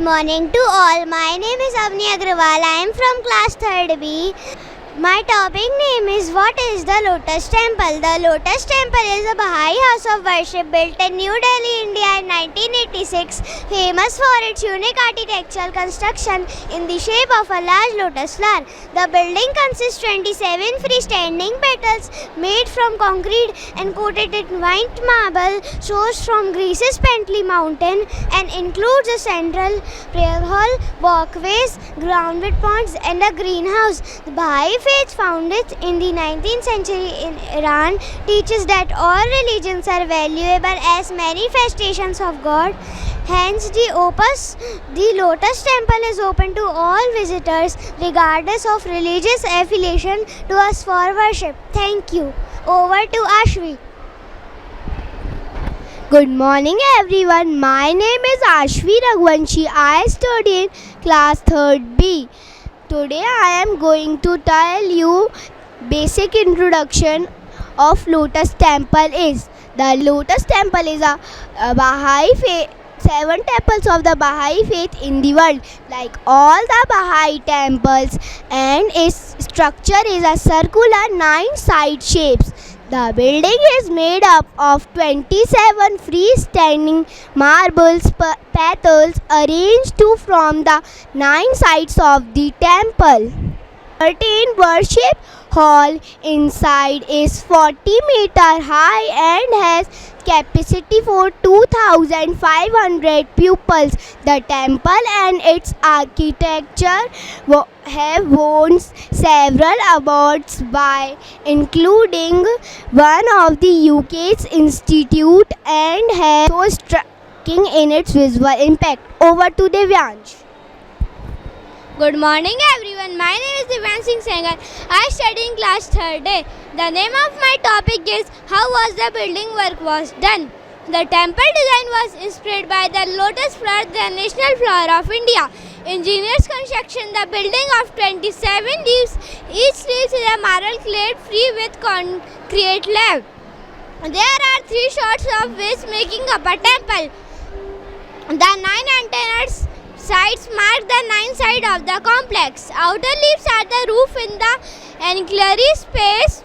morning to all. My name is Avni Agrawal. I am from class 3rd B. My topic name is What is the Lotus Temple? The Lotus Temple is a Baha'i house of worship built in New Delhi, India in 1986, famous for its unique architectural construction in the shape of a large lotus flower. The building consists 27 freestanding petals made from concrete and coated in white marble sourced from Greece's Pentley mountain and includes a central prayer hall, walkways, ground with ponds and a greenhouse. The Baha'i faith founded in the 19th century in Iran teaches that all religions are valuable as manifestations of God. Hence, the Lotus Temple is open to all visitors regardless of religious affiliation to us for worship. Thank you. Over to Ashvi. Good morning everyone. My name is Ashvi Raghuvanshi. I study in class 3rd B. Today I am going to tell you basic introduction of Lotus Temple is. The Lotus Temple is a Baha'i faith. 7 temples of the Baha'i faith in the world. Like all the Baha'i temples, and its structure is a circular 9-side shapes. The building is made up of 27 freestanding marble petals arranged from the 9 sides of the temple. 13 worship hall inside is 40-meter high and has capacity for 2,500 pupils. The temple and its architecture have won several awards by including one of the UK's institute and has so striking in its visual impact. Over to Devyansh. Good morning everyone. My name is Divyan Singh Sengar. I study in class 3rd A. The name of my topic is How was the building work was done? The temple design was inspired by the lotus flower, the national flower of India. Engineers construction the building of 27 leaves. Each leaf is a marble clad free with concrete slab. There are 3 shots of which making up a temple. The 9 antennas sides mark the 9 sides of the complex. Outer leaves are the roof in the enclosure space.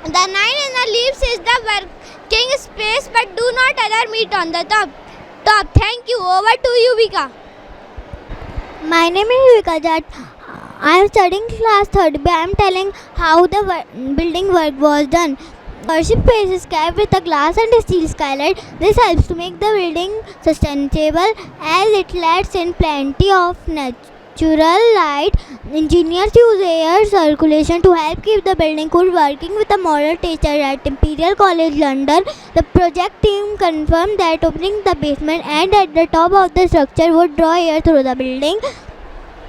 The 9 inner leaves is the working space, but do not other meet on the top. Thank you. Over to you, Vika. My name is Vika Jat. I am studying class 3rd B. I am telling how the building work was done. Worship space is capped with a glass and a steel skylight. This helps to make the building sustainable as it lets in plenty of natural light. Engineers use air circulation to help keep the building cool. Working with a model teacher at Imperial College London, the project team confirmed that opening the basement and at the top of the structure would draw air through the building.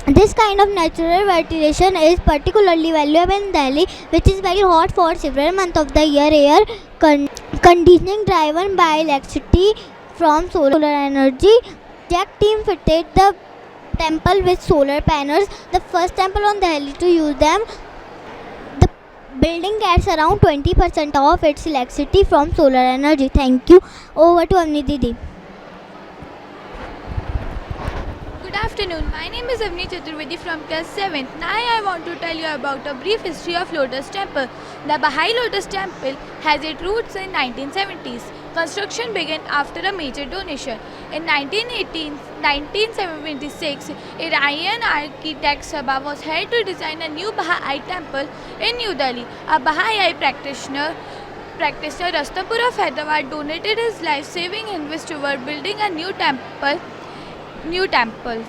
This kind of natural ventilation is particularly valuable in Delhi, which is very hot for several months of the year. Air conditioning driven by electricity from solar energy. Project team fitted the temple with solar panels, the first temple on Delhi to use them. The building gets around 20% of its electricity from solar energy. Thank you. Over to Avni Didi. Good afternoon. My name is Avni Chaturvedi from class 7th. Now I want to tell you about a brief history of Lotus Temple. The Baha'i Lotus Temple has its roots in 1970s. Construction began after a major donation. In 1976, Iranian architect Sabah was hired to design a new Baha'i temple in New Delhi. A Baha'i practitioner Rastampur of Hyderabad donated his life-saving invest toward building a new temple,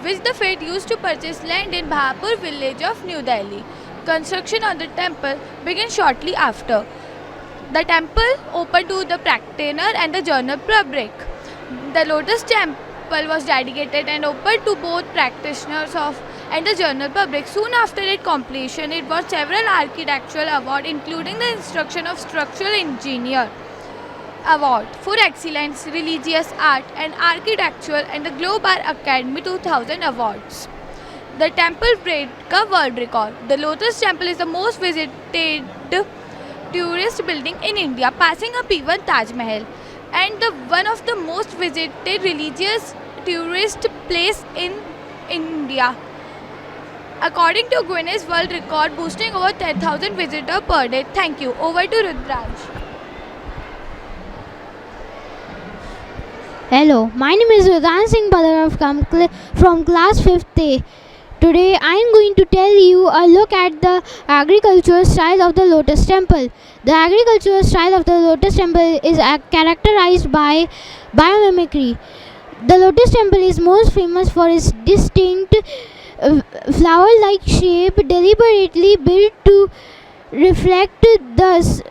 which the faith used to purchase land in Bahapur village of New Delhi. Construction of the temple began shortly after. The temple opened to the practitioner and the general public. The Lotus Temple was dedicated and opened to both practitioners and the general public. Soon after its completion, it won several architectural awards, including the Instruction of Structural Engineer Award for Excellence, Religious Art and Architecture and the Globe Art Academy 2000 awards. The temple break a world record. The Lotus Temple is the most visited tourist building in India, passing up even Taj Mahal, and one of the most visited religious tourist place in India. According to Guinness World Record, boosting over 10,000 visitors per day. Thank you. Over to Rudraj. Hello, my name is Vedant Singh Badar from class 5th A. Today I am going to tell you a look at the agricultural style of the Lotus Temple. The agricultural style of the Lotus Temple is characterized by biomimicry. The Lotus Temple is most famous for its distinct flower-like shape, deliberately built to reflect the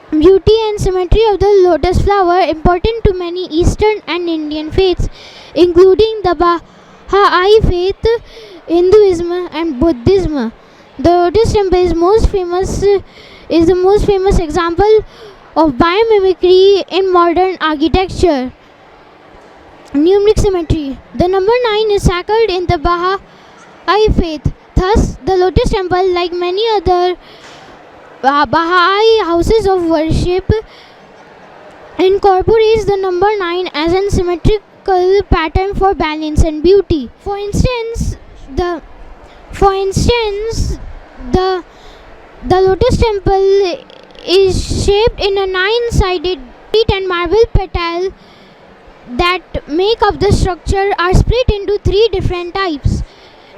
beauty and symmetry of the lotus flower, important to many Eastern and Indian faiths, including the Baha'i faith, Hinduism, and Buddhism. The Lotus Temple is the most famous example of biomimicry in modern architecture. Numeric symmetry. The number 9 is sacred in the Baha'i faith. Thus, the Lotus Temple, like many other Baha'i houses of worship, incorporates the number 9 as a symmetrical pattern for balance and beauty. For instance, the Lotus Temple is shaped in a 9-sided sheet, and marble petals that make up the structure are split into 3 different types: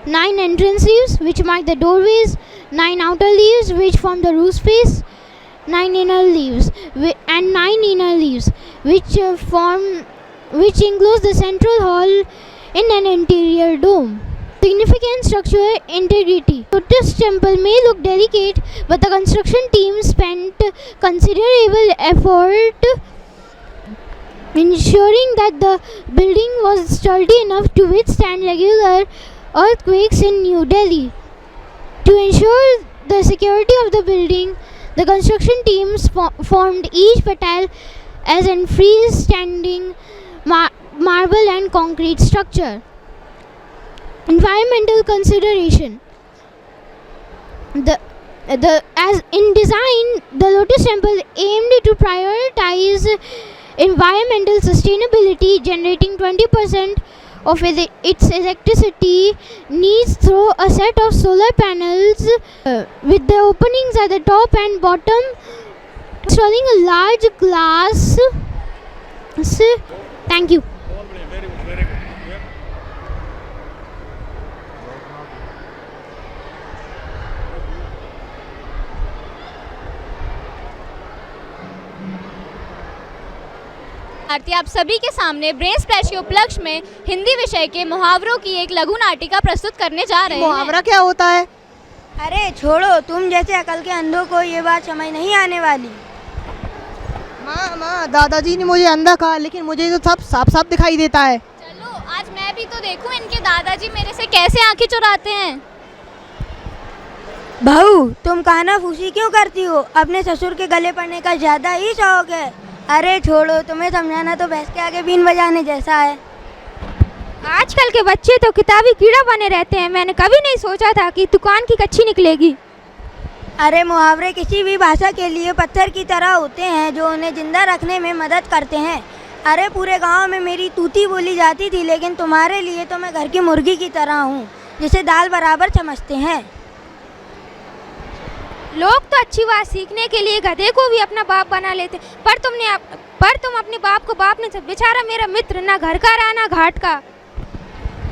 9 entrance leaves, which mark the doorways; 9 outer leaves, which form the roof space; 9 inner leaves, and 9 inner leaves, which enclose the central hall in an interior dome. Significant structural integrity. Lotus Temple may look delicate, but the construction team spent considerable effort ensuring that the building was sturdy enough to withstand regular earthquakes in New Delhi. To ensure the security of the building, the construction teams formed each petal as a freestanding marble and concrete structure. Environmental consideration. As in design, the Lotus Temple aimed to prioritize environmental sustainability, generating 20% of its electricity needs through a set of solar panels with the openings at the top and bottom, installing a large glass. Thank you. Bharti आप सभी के सामने brain splash के उपलक्ष्य में हिंदी विषय के मुहावरों की एक लघु नाटिका प्रस्तुत करने जा रहे हैं। मुहावरा क्या होता है? अरे छोड़ो, तुम जैसे अकल के अंधों को ये बात समझ नहीं आने वाली। माँ दादाजी ने मुझे अंधा कहा, लेकिन मुझे तो सब साफ साफ दिखाई देता है। चलो आज मैं भी तो देखूं इनके दादाजी मेरे से कैसे आंखें चुराते हैं। बहू, तुम काना फूसी क्यों करती हो? अपने ससुर के गले पड़ने का ज़्यादा ही शौक है। अरे छोड़ो, तुम्हें समझाना तो भैंस के आगे बीन बजाने जैसा है। आजकल के बच्चे तो किताबी कीड़ा बने रहते हैं। मैंने कभी नहीं सोचा था कि दुकान की कच्ची निकलेगी। अरे मुहावरे किसी भी भाषा के लिए पत्थर की तरह होते हैं जो उन्हें जिंदा रखने में मदद करते हैं। अरे पूरे गांव में मेरी तूती बोली जाती थी, लेकिन तुम्हारे लिए तो मैं घर की मुर्गी की तरह हूँ जिसे दाल बराबर समझते हैं। लोग तो अच्छी बात सीखने के लिए गधे को भी अपना बाप बना लेते, पर तुम अपने बाप को बाप नहीं। बेचारा मेरा मित्र, ना घर का रहा ना घाट का।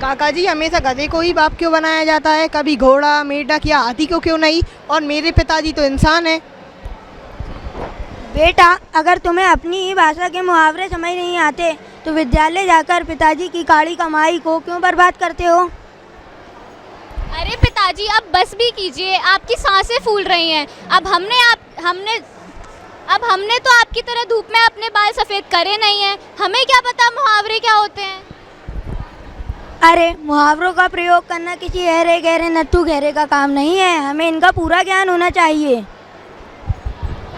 काका जी, हमेशा गधे को ही बाप क्यों बनाया जाता है? कभी घोड़ा, मेंढक या हाथी को क्यों नहीं? और मेरे पिताजी तो इंसान है। बेटा, अगर तुम्हें अपनी ही भाषा के मुहावरे समझ नहीं आते तो विद्यालय जाकर पिताजी की काली कमाई को क्यों बर्बाद करते हो? अरे पिताजी, अब बस भी कीजिए, आपकी सांसें फूल रही हैं। अब हमने तो आपकी तरह धूप में अपने बाल सफ़ेद करे नहीं हैं। हमें क्या पता मुहावरे क्या होते हैं। अरे मुहावरों का प्रयोग करना किसी अहरे गहरे नत्थू गहरे का काम नहीं है। हमें इनका पूरा ज्ञान होना चाहिए।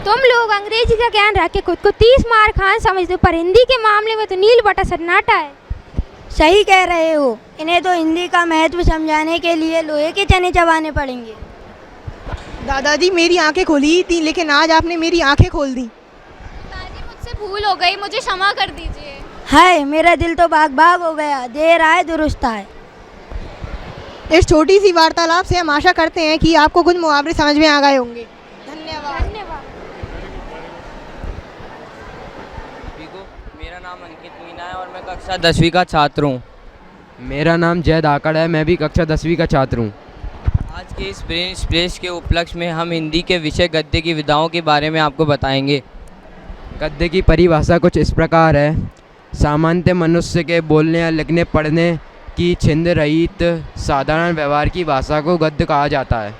तुम लोग अंग्रेजी का ज्ञान रख के खुद को 30 मार खान समझते हो, पर हिंदी के मामले में तो नील बटा सन्नाटा है। सही कह रहे हो। इन्हें तो हिंदी का महत्व समझाने के लिए लोहे के चने चबाने पड़ेंगे। दादाजी, मेरी आंखें खुली थी, लेकिन आज आपने मेरी आंखें खोल दी। पिताजी, मुझसे भूल हो गई, मुझे क्षमा कर दीजिए। हाय, मेरा दिल तो बाग बाग हो गया। देर आए दुरुस्त आए। इस छोटी सी वार्तालाप से हम आशा करते हैं कि आपको कुछ मुहावरे समझ में आ गए होंगे। धन्यवाद। मेरा नाम अंकित मीना है और मैं कक्षा 10वीं का छात्र हूँ। मेरा नाम जय धाकड़ है, मैं भी कक्षा 10वीं का छात्र हूँ। आज के इस ब्रेन स्प्लेश के उपलक्ष्य में हम हिंदी के विषय गद्य की विधाओं के बारे में आपको बताएंगे। गद्य की परिभाषा कुछ इस प्रकार है। सामान्य मनुष्य के बोलने या लिखने पढ़ने की छिंद रहित साधारण व्यवहार की भाषा को गद्य कहा जाता है।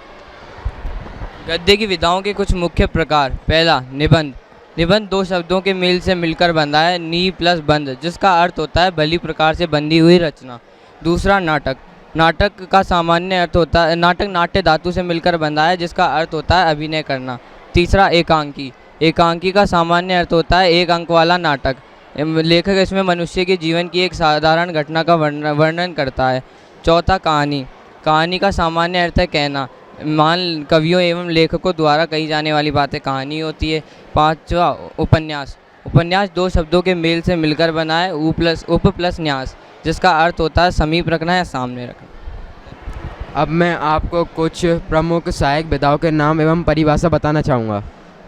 गद्य की विधाओं के कुछ मुख्य प्रकार। पहला, निबंध। निबंध दो शब्दों के मेल से मिलकर बंधा है, नी प्लस बंध, जिसका अर्थ होता है भली प्रकार से बंधी हुई रचना। दूसरा, नाटक। नाटक का सामान्य अर्थ होता है, नाटक नाट्य धातु से मिलकर बंधा है, जिसका अर्थ होता है अभिनय करना। तीसरा, एकांकी। एकांकी का सामान्य अर्थ होता है एक अंक वाला नाटक। लेखक इसमें मनुष्य के जीवन की एक साधारण घटना का वर्णन करता है। चौथा, कहानी। कहानी का सामान्य अर्थ है कहना। महान कवियों एवं लेखकों द्वारा कही जाने वाली बातें कहानी होती है। पांचवा, उपन्यास। उपन्यास दो शब्दों के मेल से मिलकर बना है, उप प्लस न्यास, जिसका अर्थ होता है समीप रखना या सामने रखना। अब मैं आपको कुछ प्रमुख सहायक विधाओं के नाम एवं परिभाषा बताना चाहूँगा।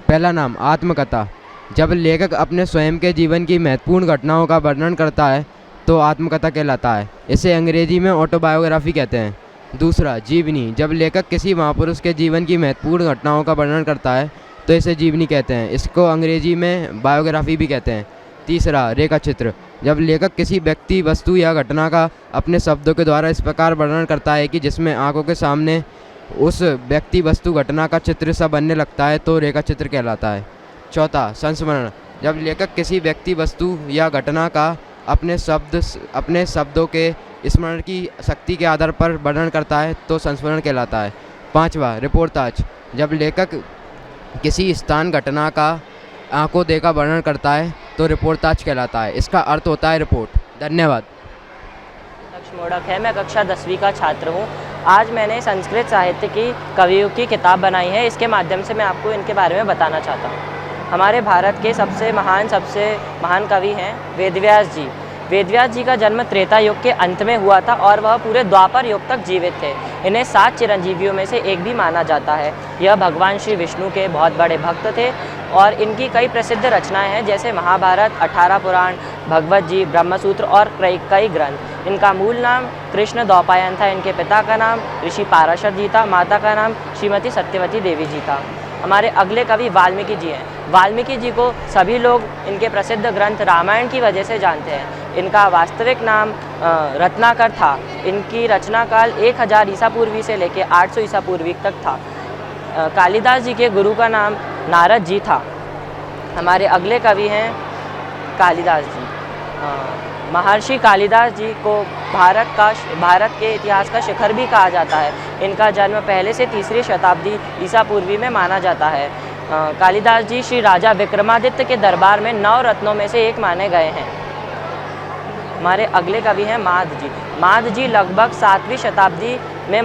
पहला नाम, आत्मकथा। जब लेखक अपने स्वयं के जीवन की महत्वपूर्ण घटनाओं का वर्णन करता है तो आत्मकथा कहलाता है। इसे अंग्रेजी में ऑटोबायोग्राफी कहते हैं। दूसरा, जीवनी। जब लेखक किसी महापुरुष के जीवन की महत्वपूर्ण घटनाओं का वर्णन करता है तो इसे जीवनी कहते हैं। इसको अंग्रेजी में बायोग्राफी भी कहते हैं। तीसरा, रेखाचित्र। जब लेखक किसी व्यक्ति, वस्तु या घटना का अपने शब्दों के द्वारा इस प्रकार वर्णन करता है कि जिसमें आंखों के सामने उस व्यक्ति, वस्तु, घटना का चित्र सा बनने लगता है तो रेखाचित्र कहलाता है। चौथा, संस्मरण। जब लेखक किसी व्यक्ति, वस्तु या घटना का अपने शब्दों के स्मरण की शक्ति के आधार पर वर्णन करता है तो संस्मरण कहलाता है। पांचवा, रिपोर्टाज। जब लेखक किसी स्थान, घटना का आंखों देखा वर्णन करता है तो रिपोर्टाज कहलाता है। इसका अर्थ होता है रिपोर्ट। धन्यवाद। मोड़क है, मैं कक्षा 10वीं का छात्र हूँ। आज मैंने संस्कृत साहित्य की कवियों की किताब बनाई है। इसके माध्यम से मैं आपको इनके बारे में बताना चाहता हूँ। हमारे भारत के सबसे महान कवि हैं वेदव्यास जी। वेदव्यास जी का जन्म त्रेता युग के अंत में हुआ था और वह पूरे द्वापर युग तक जीवित थे। इन्हें 7 चिरंजीवियों में से एक भी माना जाता है। यह भगवान श्री विष्णु के बहुत बड़े भक्त थे और इनकी कई प्रसिद्ध रचनाएं हैं, जैसे महाभारत, 18 पुराण, भगवत जी, ब्रह्मसूत्र और कई ग्रंथ। इनका मूल नाम कृष्ण द्वैपायन था। इनके पिता का नाम ऋषि पाराशर जी था। माता का नाम श्रीमती सत्यवती देवी जी था। हमारे अगले कवि वाल्मीकि जी हैं। वाल्मीकि जी को सभी लोग इनके प्रसिद्ध ग्रंथ रामायण की वजह से जानते हैं। इनका वास्तविक नाम रत्नाकर था। इनकी रचना काल 1000 ईसा पूर्वी से लेकर 800 ईसा पूर्वी तक था। कालिदास जी के गुरु का नाम नारद जी था। हमारे अगले कवि हैं कालिदास जी। महर्षि कालिदास जी को भारत के इतिहास का शिखर भी कहा जाता है। इनका जन्म पहले से 3री शताब्दी ईसा पूर्वी में माना जाता है। कालिदास जी श्री राजा विक्रमादित्य के दरबार में 9 रत्नों में से एक माने गए हैं। हमारे अगले कवि हैं माध जी। माध जी लगभग 7वीं शताब्दी में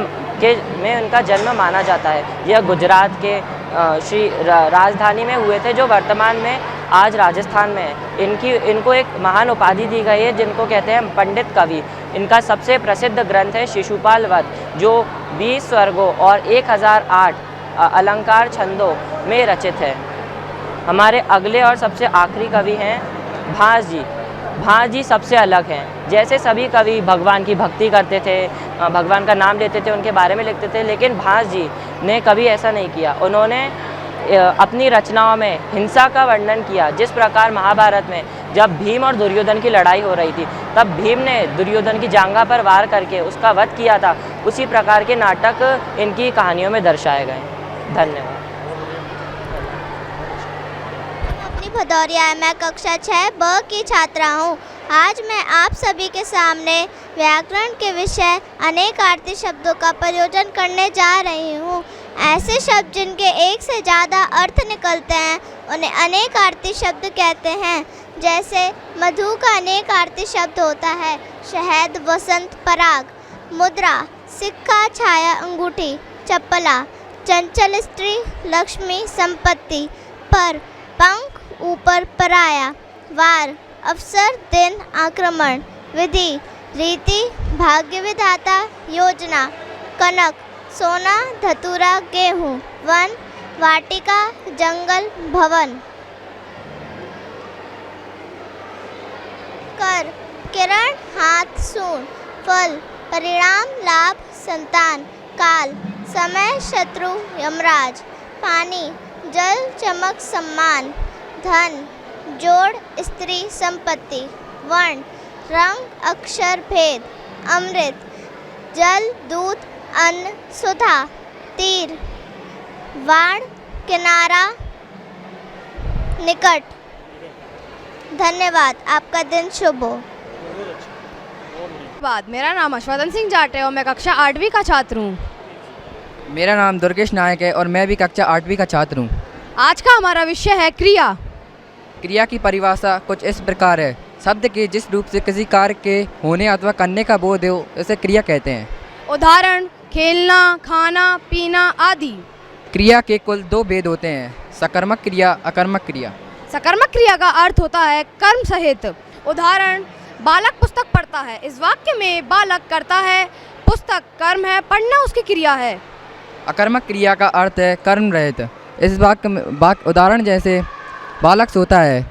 उनका जन्म माना जाता है। यह गुजरात के श्री राजधानी में हुए थे, जो वर्तमान में आज राजस्थान में है। इनको एक महान उपाधि दी गई है, जिनको कहते हैं पंडित कवि। इनका सबसे प्रसिद्ध ग्रंथ है शिशुपाल वध, जो 20 स्वर्गों और 1008 अलंकार छंदों में रचित है। हमारे अगले और सबसे आखिरी कवि हैं भास जी। भास जी सबसे अलग हैं। जैसे सभी कवि भगवान की भक्ति करते थे, भगवान का नाम लेते थे, उनके बारे में लिखते थे, लेकिन भास जी ने कभी ऐसा नहीं किया। उन्होंने अपनी रचनाओं में हिंसा का वर्णन किया। जिस प्रकार महाभारत में जब भीम और दुर्योधन की लड़ाई हो रही थी, तब भीम ने दुर्योधन की जांघा पर वार करके उसका वध किया था, उसी प्रकार के नाटक इनकी कहानियों में दर्शाए गए। धन्यवाद। भदौरिया है, मैं कक्षा 6B की छात्रा हूँ। आज मैं आप सभी के सामने व्याकरण के विषय अनेकार्थी शब्दों का प्रयोजन करने जा रही हूँ। ऐसे शब्द जिनके एक से ज़्यादा अर्थ निकलते हैं उन्हें अनेकार्थी शब्द कहते हैं। जैसे मधु का अनेकार्थी शब्द होता है शहद, वसंत, पराग। मुद्रा, सिक्का, छाया, अंगूठी, चप्पला। चंचल स्त्री, लक्ष्मी, संपत्ति। पर, पंख, ऊपर, पराया। वार, अवसर, दिन, आक्रमण। विधि, रीति, भाग्य विधाता, योजना। कनक, सोना, धतूरा, गेहूँ। वन, वाटिका, जंगल, भवन। कर, किरण, हाथ, सूंड। फल, परिणाम, लाभ, संतान। काल, समय, शत्रु, यमराज। पानी, जल, चमक, सम्मान। धन, जोड़, स्त्री, संपत्ति। वर्ण, रंग, अक्षर, भेद। अमृत, जल, दूध, अन्न, सुधा। तीर, वाण, किनारा, निकट। धन्यवाद, आपका दिन शुभ हो। मेरा नाम अश्वदन सिंह जाट है और मैं कक्षा 8वीं का छात्र हूँ। मेरा नाम दुर्गेश नायक है और मैं भी कक्षा 8वीं का छात्र हूँ। आज का हमारा विषय है क्रिया। क्रिया की परिभाषा कुछ इस प्रकार है। शब्द के जिस रूप से किसी कार्य के होने अथवा करने का बोध हो उसे क्रिया कहते हैं। उदाहरण, खेलना, खाना, पीना आदि। क्रिया के कुल 2 भेद होते हैं, सकर्मक क्रिया, अकर्मक क्रिया। सकर्मक क्रिया का अर्थ होता है कर्म सहित। उदाहरण, बालक पुस्तक पढ़ता है। इस वाक्य में बालक करता है, पुस्तक कर्म है, पढ़ना उसकी क्रिया है। अकर्मक क्रिया का अर्थ है कर्म रहित। इस वाक्य में उदाहरण जैसे बालक सोता है,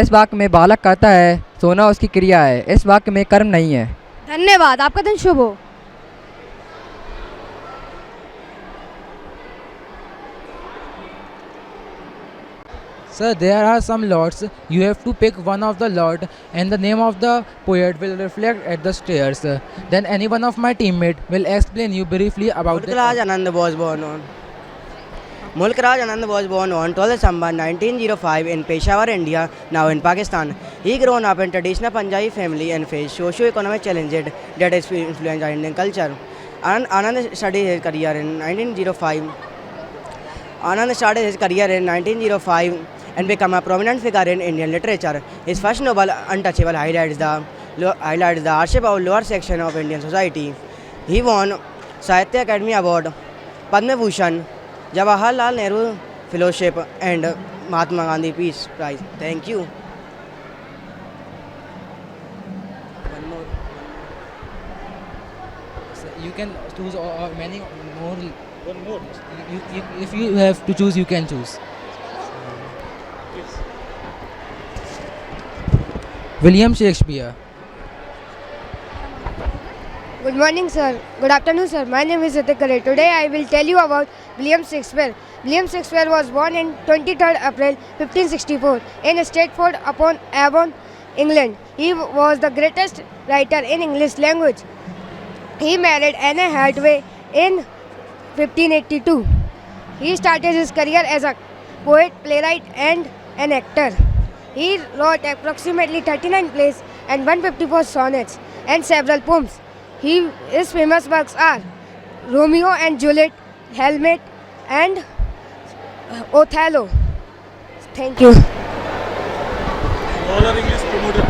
इस वाक्य में बालक करता है, सोना उसकी क्रिया है। इस वाक्य में कर्म नहीं है। धन्यवाद, आपका दिन शुभ हो। Sir, there are some lots. You have to pick one of the lot and the name of the poet will reflect at the stairs. Then any one of my teammate will explain you briefly about the Mulkraj Anand was born on Mulkraj Anand was born on 12 December 1905 in Peshawar, India, now in Pakistan. He grown up in traditional Punjabi family and faced socio-economic challenges that has influenced Indian culture. Anand studied his career in 1905. Anand started his career in 1905 and became a prominent figure in Indian literature. His first novel, Untouchable, highlights the hardship of lower section of Indian society. He won Sahitya Academy Award, Padma Bhushan, Jawaharlal Nehru Fellowship and Mahatma Gandhi Peace Prize. Thank you. You can choose many more. One more. If you have to choose, you can choose. William Shakespeare. Good morning, sir. Good afternoon, sir. My name is Ritik Kare. Today I will tell you about William Shakespeare. William Shakespeare was born on 23rd April 1564 in Stratford-upon-Avon, England. He was the greatest writer in English language. He married Anne Hathaway in 1582. He started his career as a poet, playwright and an actor. He wrote approximately 39 plays and 154 sonnets and several poems. His famous works are Romeo and Juliet, Hamlet and Othello. Thank you. All are English promoted.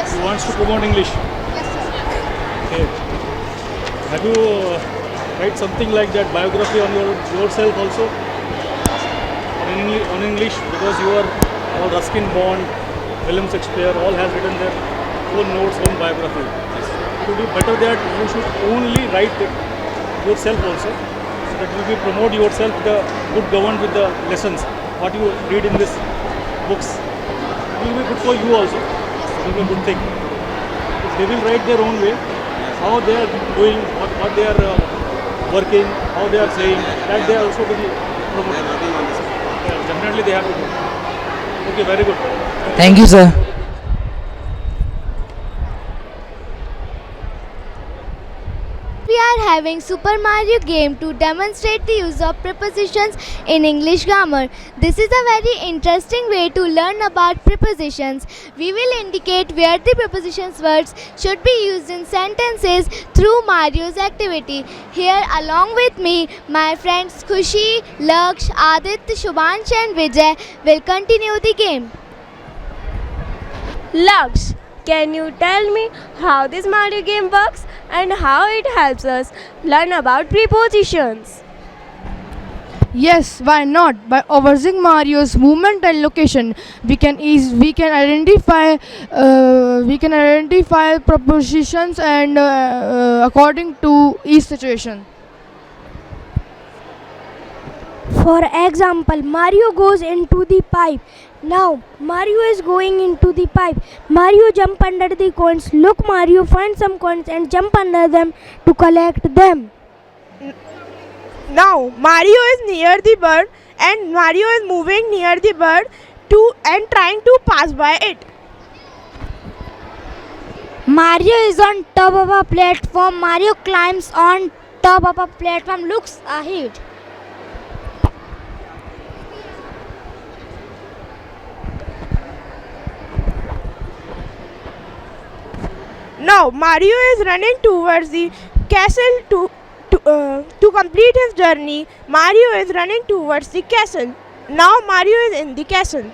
Yes. You want to promote English? Yes, sir. Okay. Have you write something like that, biography on yourself also? On English, because you are all Ruskin Bond, William Shakespeare, all has written their own notes, own biography. It would be better that you should only write it yourself also, so that you will promote yourself, the good governed with the lessons, what you read in these books. It will be good for you also. It will be a good thing. If they will write their own way, how they are doing, what they are working, how they are saying, that they are also to be promoted. Yeah, definitely they have to do. Okay, very good. Thank you, sir. We are having Super Mario game to demonstrate the use of prepositions in English grammar. This is a very interesting way to learn about prepositions. We will indicate where the prepositions words should be used in sentences through Mario's activity. Here along with me, my friends Khushi, Laksh, Aditya, Shubhansh and Vijay will continue the game. Laksh, can you tell me how this Mario game works and how it helps us learn about prepositions? Yes, why not? By observing Mario's movement and location, we can identify prepositions and according to each situation. For example, Mario goes into the pipe. Now, Mario is going into the pipe. Mario jump under the coins. Look, Mario find some coins and jump under them to collect them. Now, Mario is near the bird and Mario is moving near the bird and trying to pass by it. Mario is on top of a platform. Mario climbs on top of a platform, looks ahead. Now, Mario is running towards the castle to complete his journey. Mario is running towards the castle. Now, Mario is in the castle.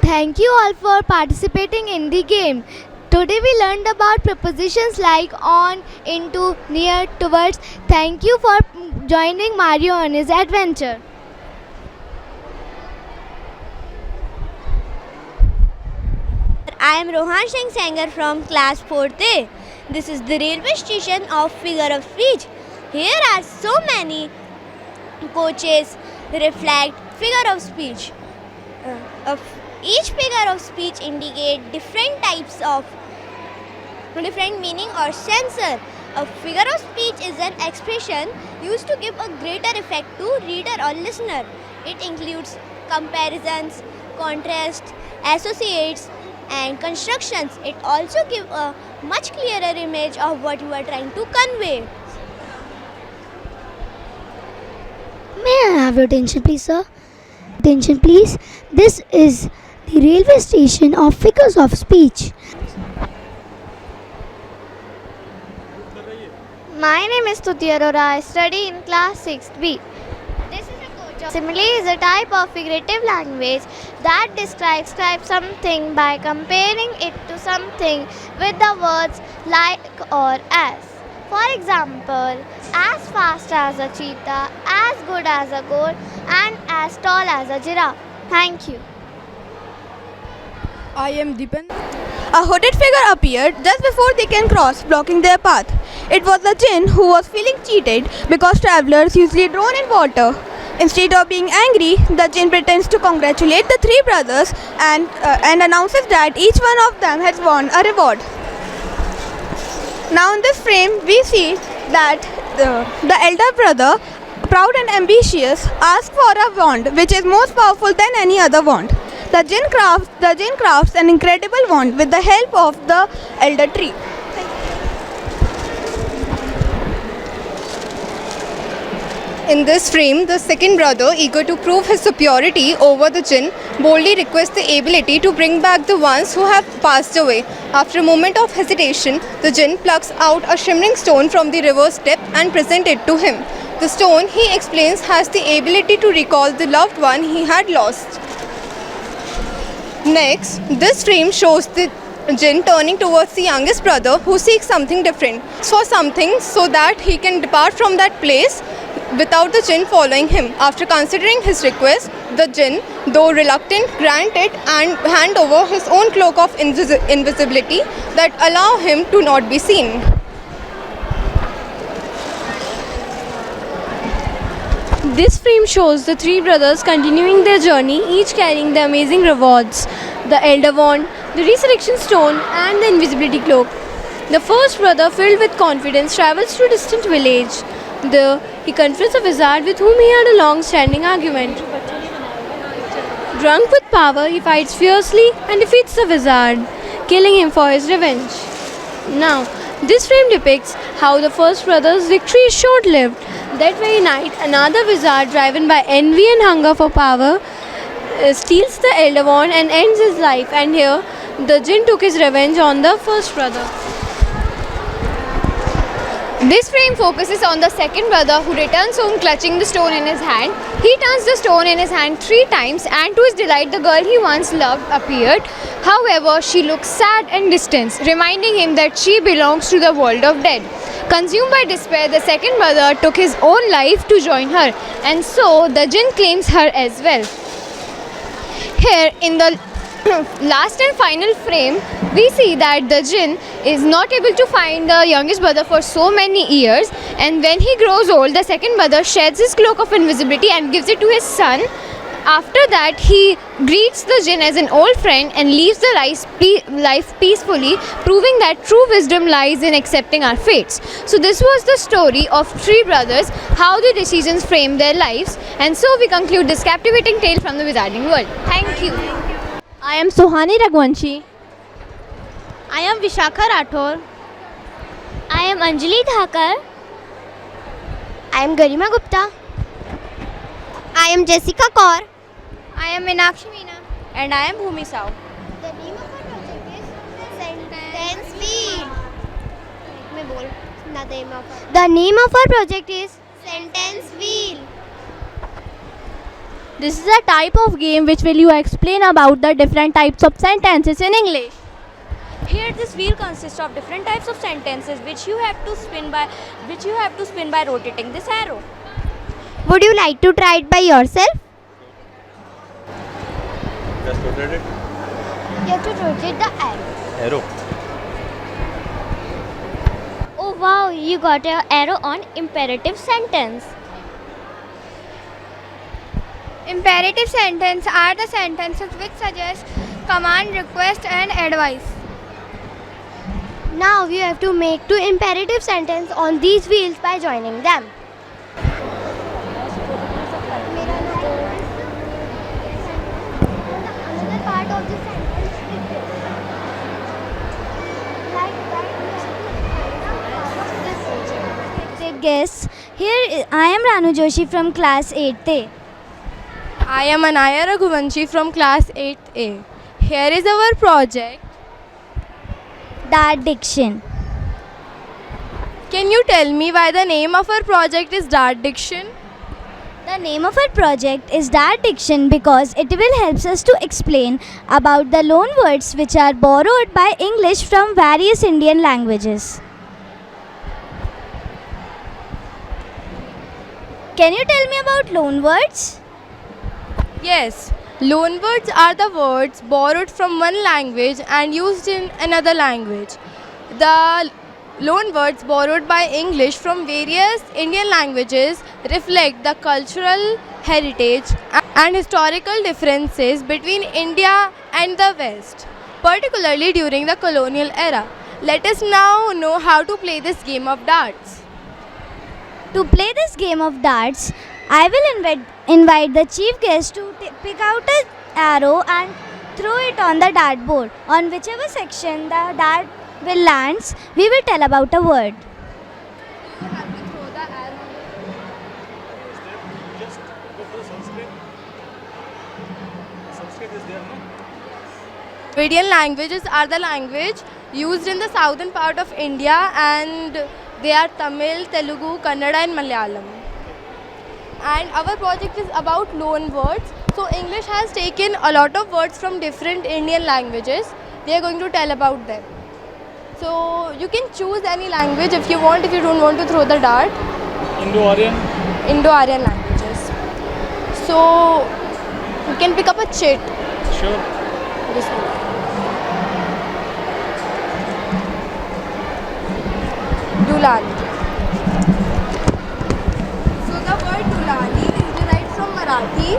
Thank you all for participating in the game. Today we learned about prepositions like on, into, near, towards. Thank you for joining Mario on his adventure. I am Rohan Singh Sanger from class 4th A. This is the railway station of figure of speech. Here are so many coaches reflect figure of speech. Each figure of speech indicate different types of different meaning or sense. A figure of speech is an expression used to give a greater effect to reader or listener. It includes comparisons, contrast, associates, and constructions. It also gives a much clearer image of what you are trying to convey. May I have your attention, please, sir? Attention, please. This is the railway station of figures of speech. My name is Stuti Arora. I study in class 6B. Simile is a type of figurative language that describes something by comparing it to something with the words like or as. For example, as fast as a cheetah, as good as a goat, and as tall as a giraffe. Thank you. I am Deepan. A hooded figure appeared just before they can cross, blocking their path. It was the jinn who was feeling cheated because travelers usually drown in water. Instead of being angry, the jinn pretends to congratulate the three brothers and announces that each one of them has won a reward. Now in this frame, we see that the elder brother, proud and ambitious, asks for a wand which is most powerful than any other wand. The jinn crafts an incredible wand with the help of the elder tree. In this frame, the second brother, eager to prove his superiority over the jinn, boldly requests the ability to bring back the ones who have passed away. After a moment of hesitation, the jinn plucks out a shimmering stone from the river's depth and presents it to him. The stone, he explains, has the ability to recall the loved one he had lost. Next, this frame shows the jinn turning towards the youngest brother who seeks something different, for something so that he can depart from that place without the jinn following him. After considering his request, the jinn, though reluctant, grant it and hand over his own cloak of invisibility that allow him to not be seen. This frame shows the three brothers continuing their journey, each carrying the amazing rewards: the elder wand, the resurrection stone, and the invisibility cloak. The first brother, filled with confidence, travels to a distant village. There, he confronts a wizard with whom he had a long-standing argument. Drunk with power, he fights fiercely and defeats the wizard, killing him for his revenge. Now, this frame depicts how the first brother's victory is short-lived. That very night, another wizard, driven by envy and hunger for power, steals the elder wand and ends his life. And here, the jinn took his revenge on the first brother. This frame focuses on the second brother who returns home clutching the stone in his hand. He turns the stone in his hand 3 times, and to his delight, the girl he once loved appeared. However, she looks sad and distant, reminding him that she belongs to the world of dead. Consumed by despair, the second brother took his own life to join her, and so the jinn claims her as well. Here, in the last and final frame, we see that the jinn is not able to find the youngest brother for so many years, and when he grows old, the second brother sheds his cloak of invisibility and gives it to his son. After that, he greets the jinn as an old friend and leaves the life peacefully, proving that true wisdom lies in accepting our fates. So this was the story of three brothers, how the decisions frame their lives, and so we conclude this captivating tale from the wizarding world. Thank you. I am Sohani Raghuvanshi. I am Vishakha Rathore. I am Anjali Dhakar. I am Garima Gupta. I am Jessica Kaur. I am Meenakshi Meena. And I am Bhumi Sao. The name of our project is Sentence Wheel. The name of our project is Sentence Wheel. This is a type of game which will you explain about the different types of sentences in English. Here this wheel consists of different types of sentences which you have to spin by rotating this arrow. Would you like to try it by yourself? Just rotate it. You have to rotate the arrow. Oh wow, you got your arrow on imperative sentence. Imperative sentences are the sentences which suggest command, request and advice. Now you have to make two imperative sentences on these wheels by joining them. Another part of the sentence. Guess, here I am Ranu Joshi from class 8th. I am Anaya Raghuvanshi from class 8A. Here is our project. Dart Diction. Can you tell me why the name of our project is Dart Diction? The name of our project is Dart Diction because it will help us to explain about the loan words which are borrowed by English from various Indian languages. Can you tell me about loan words? Yes, loan words are the words borrowed from one language and used in another language. The loan words borrowed by English from various Indian languages reflect the cultural heritage and historical differences between India and the West, particularly during the colonial era. Let us now know how to play this game of darts. To play this game of darts, I will invite the chief guest to pick out an arrow and throw it on the dartboard. On whichever section the dart will land, we will tell about a word. You have to throw the arrow. Just go for the Sanskrit. Sanskrit is there, no? Dravidian languages are the language used in the southern part of India, and they are Tamil, Telugu, Kannada and Malayalam. And our project is about loan words. So English has taken a lot of words from different Indian languages. We are going to tell about them. So you can choose any language if you want, if you don't want to throw the dart. Indo-Aryan. Indo-Aryan languages. So you can pick up a chit. Sure. This one. Dulani. So the word Dulani is derived from Marathi.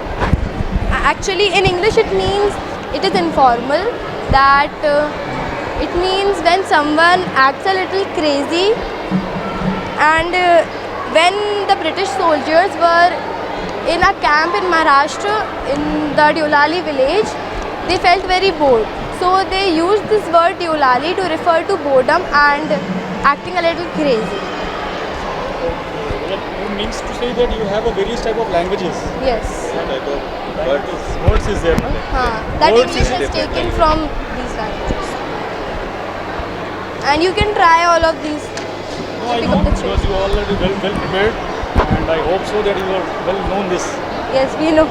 Actually in English it means, it is informal, that it means when someone acts a little crazy. And when the British soldiers were in a camp in Maharashtra, in the Deolali village, they felt very bored. So they used this word Deolali to refer to boredom and acting a little crazy. It means to say that you have a various type of languages. Yes. Words is there, no? That Words English is taken from these languages. And you can try all of these. No, I know, because you are already well prepared, and I hope so that you are well known this. Yes, we know.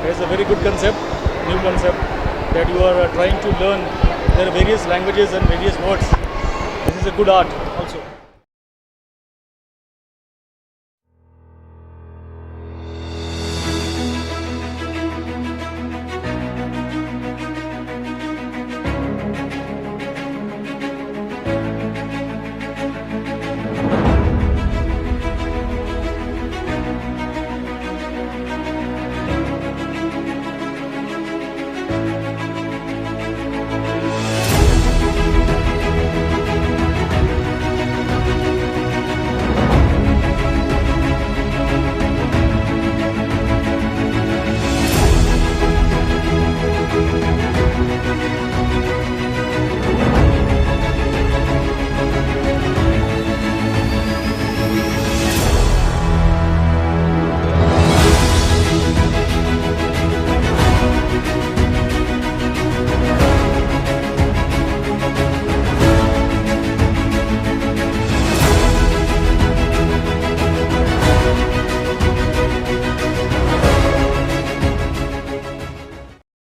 It's a very good concept, new concept, that you are trying to learn. There are various languages and various words. This is a good art.